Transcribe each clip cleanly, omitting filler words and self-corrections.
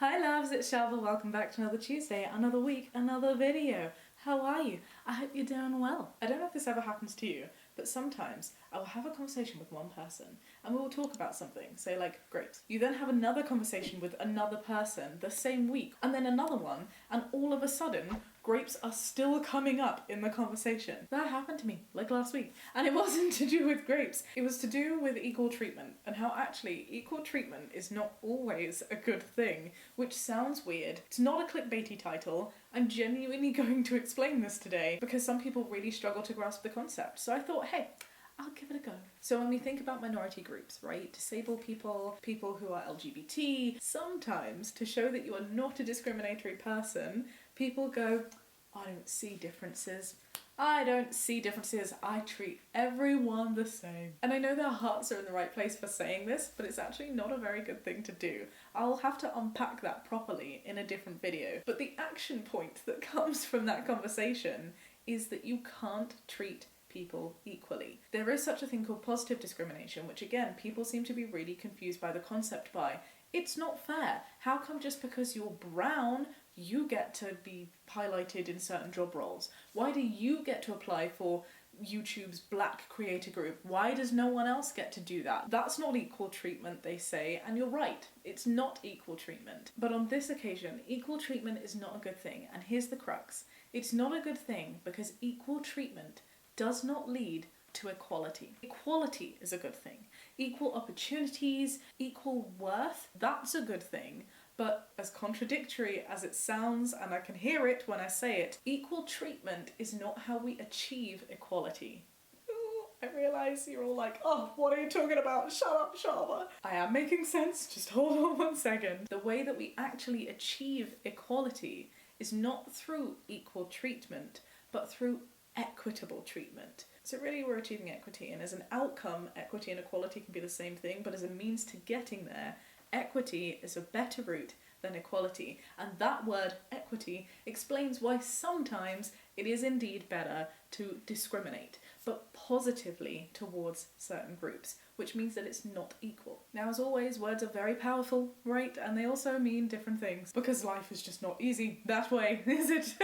Hi loves, it's Shaaba. Welcome back to another Tuesday, another week, another video. How are you? I hope you're doing well. I don't know if this ever happens to you, but sometimes I will have a conversation with one person and we will talk about something, say like grapes. You then have another conversation with another person the same week, and then another one, and all of a sudden grapes are still coming up in the conversation. That happened to me like last week, and it wasn't to do with grapes. It was to do with equal treatment and how actually equal treatment is not always a good thing, which sounds weird. It's not a clickbaity title. I'm genuinely going to explain this today because some people really struggle to grasp the concept. So I thought, hey, I'll give it a go. So when we think about minority groups, right, disabled people, people who are LGBT, sometimes to show that you are not a discriminatory person, people go, I don't see differences. I don't see differences. I treat everyone the same. And I know their hearts are in the right place for saying this, but it's actually not a very good thing to do. I'll have to unpack that properly in a different video. But the action point that comes from that conversation is that you can't treat people equally. There is such a thing called positive discrimination, which again, people seem to be really confused by the concept by. It's not fair. How come just because you're brown, you get to be highlighted in certain job roles? Why do you get to apply for YouTube's Black creator group? Why does no one else get to do that? That's not equal treatment, they say, and you're right. It's not equal treatment. But on this occasion, equal treatment is not a good thing, and here's the crux. It's not a good thing because equal treatment does not lead to equality. Equality is a good thing. Equal opportunities, equal worth, that's a good thing. But as contradictory as it sounds, and I can hear it when I say it, equal treatment is not how we achieve equality. Ooh, I realise you're all like, oh, what are you talking about? Shut up, Shaaba. I am making sense, just hold on 1 second. The way that we actually achieve equality is not through equal treatment, but through equitable treatment. So really we're achieving equity, and as an outcome, equity and equality can be the same thing, but as a means to getting there, equity is a better route than equality. And that word equity explains why sometimes it is indeed better to discriminate, but positively towards certain groups, which means that it's not equal. Now, as always, words are very powerful, right? And they also mean different things, because life is just not easy that way, is it?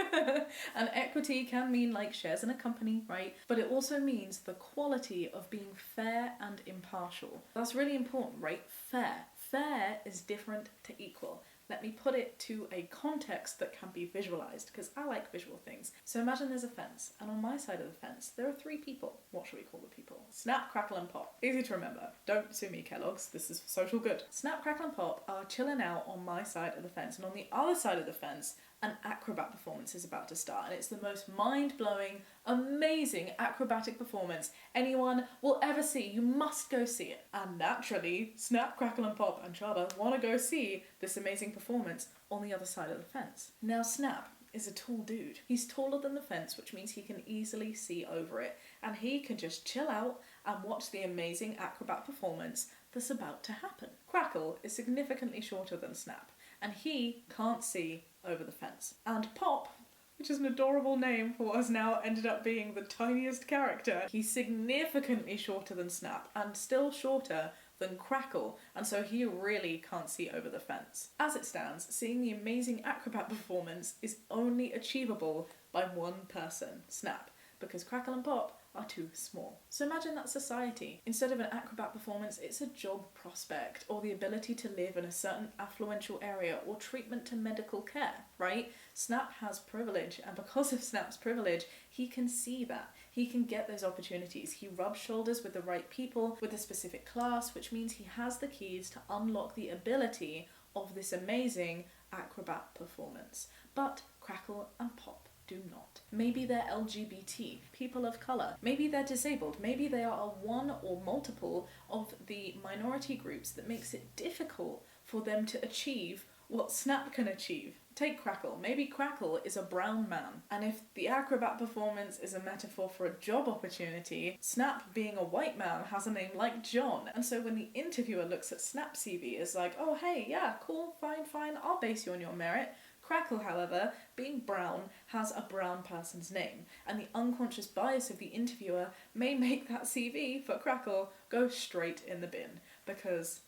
And equity can mean like shares in a company, right? But it also means the quality of being fair and impartial. That's really important, right? Fair. Fair is different to equal. Let me put it to a context that can be visualized, because I like visual things. So imagine there's a fence, and on my side of the fence, there are 3 people. What should we call the people? Snap, Crackle, and Pop. Easy to remember. Don't sue me, Kellogg's. This is for social good. Snap, Crackle, and Pop are chilling out on my side of the fence, and on the other side of the fence, an acrobat performance is about to start, and it's the most mind-blowing, amazing acrobatic performance anyone will ever see. You must go see it. And naturally, Snap, Crackle, and Pop and Shaaba want to go see this amazing performance on the other side of the fence. Now, Snap is a tall dude. He's taller than the fence, which means he can easily see over it, and he can just chill out and watch the amazing acrobat performance that's about to happen. Crackle is significantly shorter than Snap, and he can't see over the fence. And Pop, which is an adorable name for what has now ended up being the tiniest character, he's significantly shorter than Snap and still shorter than Crackle, and so he really can't see over the fence. As it stands, seeing the amazing acrobat performance is only achievable by one person, Snap, because Crackle and Pop are too small. So imagine that society. Instead of an acrobat performance, it's a job prospect, or the ability to live in a certain affluential area, or treatment to medical care, right? Snap has privilege, and because of Snap's privilege, he can see that. He can get those opportunities. He rubs shoulders with the right people, with a specific class, which means he has the keys to unlock the ability of this amazing acrobat performance. But Crackle and Pop do not. Maybe they're LGBT, people of colour, maybe they're disabled, maybe they are one or multiple of the minority groups that makes it difficult for them to achieve what Snap can achieve. Take Crackle. Maybe Crackle is a brown man, and if the acrobat performance is a metaphor for a job opportunity, Snap, being a white man, has a name like John, and so when the interviewer looks at Snap's CV, it's like, oh hey, yeah, cool, fine, I'll base you on your merit. Crackle, however, being brown, has a brown person's name, and the unconscious bias of the interviewer may make that CV for Crackle go straight in the bin, because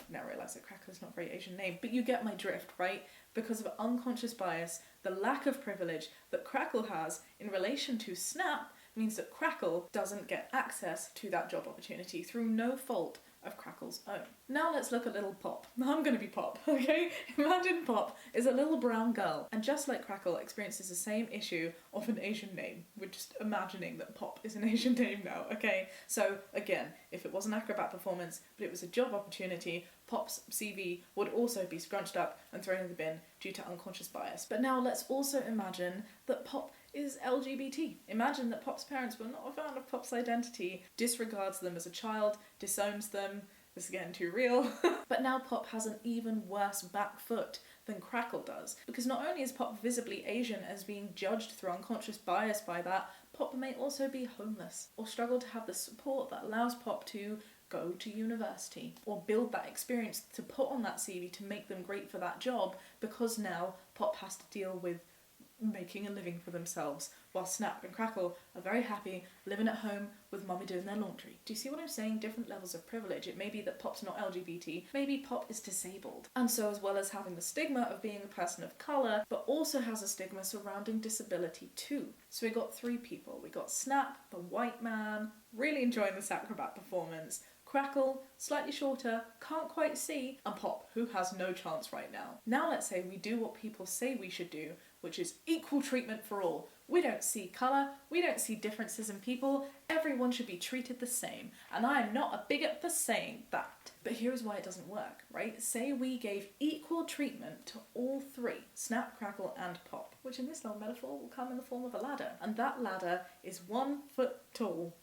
now realise that Crackle is not a very Asian name, but you get my drift, right? Because of unconscious bias, the lack of privilege that Crackle has in relation to Snap means that Crackle doesn't get access to that job opportunity through no fault of Crackle's own. Now let's look at little Pop. I'm gonna be Pop, okay? Imagine Pop is a little brown girl, and just like Crackle experiences the same issue of an Asian name. We're just imagining that Pop is an Asian name now, okay? So again, if it was an acrobat performance, but it was a job opportunity, Pop's CV would also be scrunched up and thrown in the bin due to unconscious bias. But now let's also imagine that Pop is LGBT. Imagine that Pop's parents were not a fan of Pop's identity, disregards them as a child, disowns them. This is getting too real. But now Pop has an even worse back foot than Crackle does, because not only is Pop visibly Asian as being judged through unconscious bias by that, Pop may also be homeless or struggle to have the support that allows Pop to go to university or build that experience to put on that CV to make them great for that job, because now Pop has to deal with making a living for themselves, while Snap and Crackle are very happy living at home with mummy doing their laundry. Do you see what I'm saying? Different levels of privilege. It may be that Pop's not LGBT, maybe Pop is disabled. And so as well as having the stigma of being a person of colour, but also has a stigma surrounding disability too. So we got three people. We got Snap, the white man, really enjoying this acrobat performance, Crackle, slightly shorter, can't quite see, and Pop, who has no chance right now. Now let's say we do what people say we should do, which is equal treatment for all. We don't see colour, we don't see differences in people, everyone should be treated the same, and I am not a bigot for saying that. But here's why it doesn't work, right? Say we gave equal treatment to all three, Snap, Crackle and Pop, which in this little metaphor will come in the form of a ladder, and that ladder is 1 foot tall.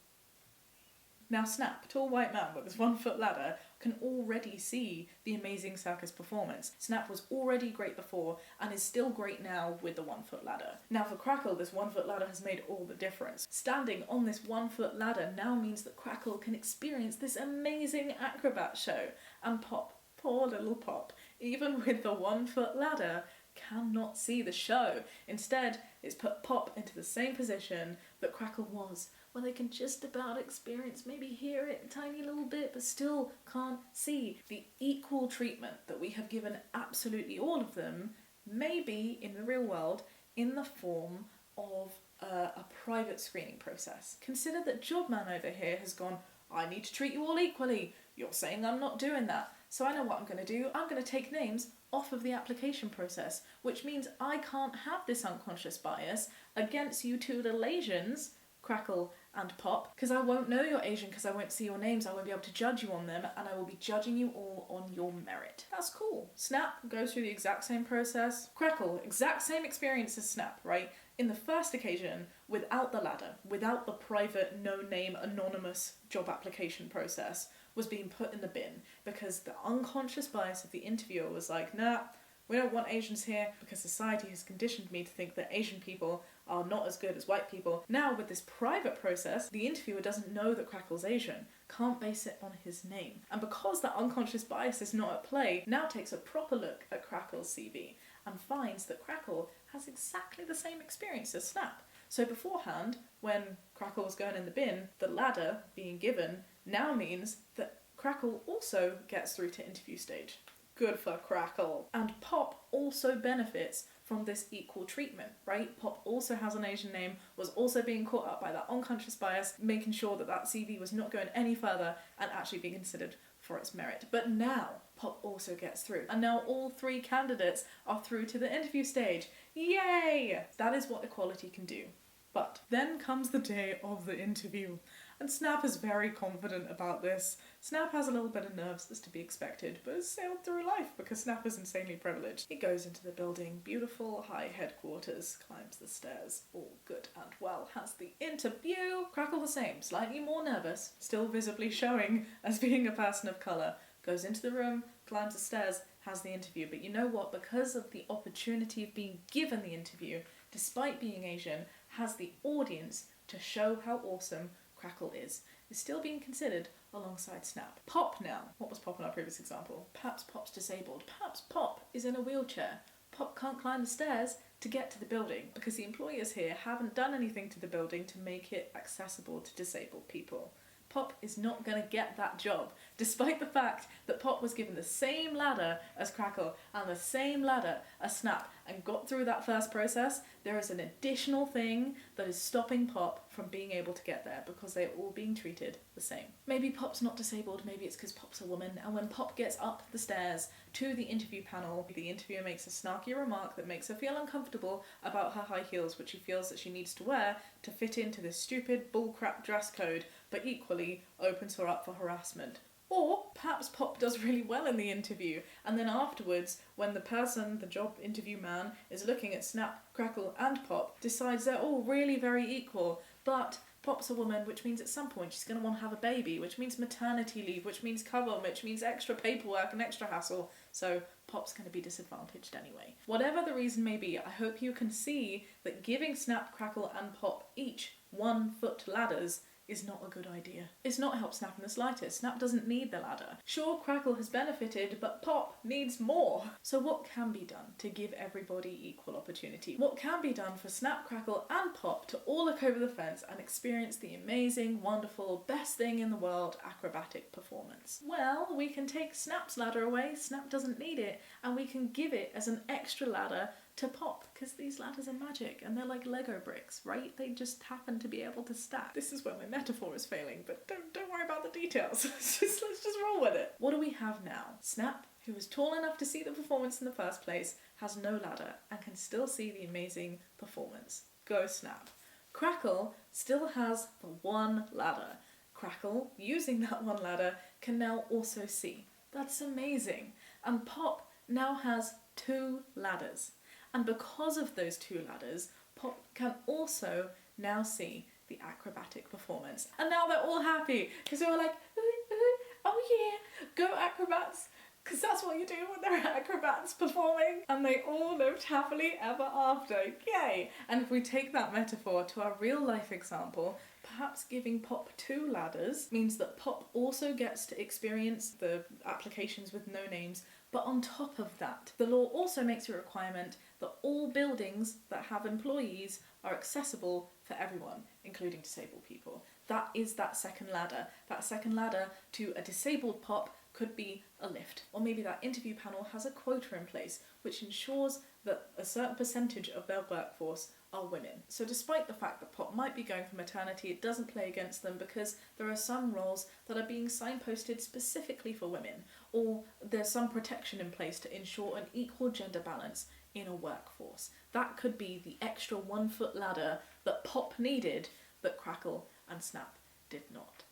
Now Snap, tall white man with his 1 foot ladder, can already see the amazing circus performance. Snap was already great before and is still great now with the 1 foot ladder. Now for Crackle, this 1 foot ladder has made all the difference. Standing on this 1 foot ladder now means that Crackle can experience this amazing acrobat show. And Pop, poor little Pop, even with the 1 foot ladder, cannot see the show. Instead, it's put Pop into the same position that Crackle was, where they can just about experience, maybe hear it a tiny little bit, but still can't see. The equal treatment that we have given absolutely all of them may be, in the real world, in the form of a private screening process. Consider that Jobman over here has gone, I need to treat you all equally. You're saying I'm not doing that. So I know what I'm going to do. I'm going to take names off of the application process, which means I can't have this unconscious bias against you two little Asians, Crackle and Pop, because I won't know you're Asian because I won't see your names, I won't be able to judge you on them, and I will be judging you all on your merit. That's cool. Snap goes through the exact same process. Crackle, exact same experience as Snap, right? In the first occasion, without the ladder, without the private, no-name, anonymous job application process, was being put in the bin because the unconscious bias of the interviewer was like, nah, we don't want Asians here because society has conditioned me to think that Asian people are not as good as white people. Now with this private process, the interviewer doesn't know that Crackle's Asian, can't base it on his name. And because that unconscious bias is not at play, now takes a proper look at Crackle's CV and finds that Crackle has exactly the same experience as Snap. So beforehand, when Crackle was going in the bin, the ladder being given now means that Crackle also gets through to interview stage. Good for Crackle. And Pop also benefits from this equal treatment, right? Pop also has an Asian name, was also being caught up by that unconscious bias, making sure that that CV was not going any further and actually being considered for its merit. But now, Pop also gets through. And now all three candidates are through to the interview stage. Yay! That is what equality can do. But then comes the day of the interview. And Snap is very confident about this. Snap has a little bit of nerves, as to be expected, but has sailed through life because Snap is insanely privileged. He goes into the building, beautiful high headquarters, climbs the stairs, all good and well, has the interview. Crackle the same, slightly more nervous, still visibly showing as being a person of colour. Goes into the room, climbs the stairs, has the interview. But you know what? Because of the opportunity of being given the interview, despite being Asian, has the audience to show how awesome Crackle is still being considered alongside Snap. Pop now. What was Pop in our previous example? Perhaps Pop's disabled. Perhaps Pop is in a wheelchair. Pop can't climb the stairs to get to the building because the employers here haven't done anything to the building to make it accessible to disabled people. Pop is not going to get that job, despite the fact that Pop was given the same ladder as Crackle and the same ladder as Snap and got through that first process. There is an additional thing that is stopping Pop from being able to get there because they're all being treated the same. Maybe Pop's not disabled, maybe it's because Pop's a woman, and when Pop gets up the stairs to the interview panel, the interviewer makes a snarky remark that makes her feel uncomfortable about her high heels, which she feels that she needs to wear to fit into this stupid bullcrap dress code, but equally opens her up for harassment. Or perhaps Pop does really well in the interview, and then afterwards, when the job interview man, is looking at Snap, Crackle and Pop, decides they're all really very equal, but Pop's a woman, which means at some point she's going to want to have a baby, which means maternity leave, which means cover, which means extra paperwork and extra hassle, so Pop's going to be disadvantaged anyway. Whatever the reason may be, I hope you can see that giving Snap, Crackle and Pop each 1-foot ladders is not a good idea. It's not helped Snap in the slightest. Snap doesn't need the ladder. Sure, Crackle has benefited, but Pop needs more. So what can be done to give everybody equal opportunity? What can be done for Snap, Crackle and Pop to all look over the fence and experience the amazing, wonderful, best thing in the world, acrobatic performance? Well, we can take Snap's ladder away, Snap doesn't need it, and we can give it as an extra ladder to Pop, because these ladders are magic and they're like Lego bricks, right? They just happen to be able to stack. This is where my metaphor is failing, but don't worry about the details. let's just roll with it. What do we have now? Snap, who was tall enough to see the performance in the first place, has no ladder and can still see the amazing performance. Go Snap. Crackle still has the one ladder. Crackle, using that one ladder, can now also see. That's amazing. And Pop now has 2 ladders. And because of those 2 ladders, Pop can also now see the acrobatic performance. And now they're all happy, because they were like, ooh, ooh, oh yeah, go acrobats, because that's what you do when there are acrobats performing. And they all lived happily ever after, yay! And if we take that metaphor to our real life example, perhaps giving Pop 2 ladders means that Pop also gets to experience the applications with no names. But on top of that, the law also makes a requirement that all buildings that have employees are accessible for everyone, including disabled people. That is that second ladder. That second ladder to a disabled Pop could be a lift. Or maybe that interview panel has a quota in place, which ensures that a certain percentage of their workforce are women. So despite the fact that Pop might be going for maternity, it doesn't play against them because there are some roles that are being signposted specifically for women, or there's some protection in place to ensure an equal gender balance in a workforce. That could be the extra 1-foot ladder that Pop needed that Crackle and Snap did not.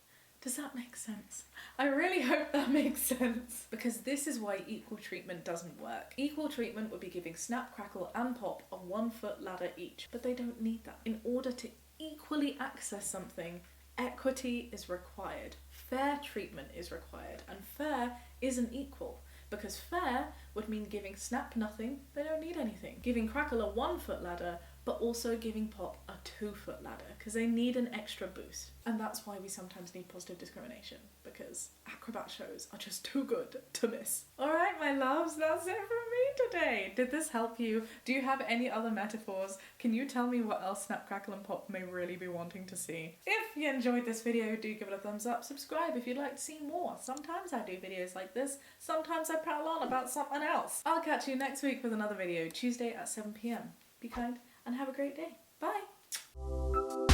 Does that make sense? I really hope that makes sense, because this is why equal treatment doesn't work. Equal treatment would be giving Snap, Crackle and Pop a 1-foot ladder each, but they don't need that. In order to equally access something, equity is required. Fair treatment is required, and fair isn't equal. Because fair would mean giving Snap nothing, they don't need anything. Giving Crackle a 1-foot ladder, but also giving Pop a 2-foot ladder, because they need an extra boost. And that's why we sometimes need positive discrimination, because acrobat shows are just too good to miss. Alright my loves, that's it from me today. Did this help you? Do you have any other metaphors? Can you tell me what else Snap, Crackle and Pop may really be wanting to see? If you enjoyed this video, do give it a thumbs up, subscribe if you'd like to see more. Sometimes I do videos like this, sometimes I prattle on about something else. I'll catch you next week with another video, Tuesday at 7 PM. Be kind and have a great day. Bye!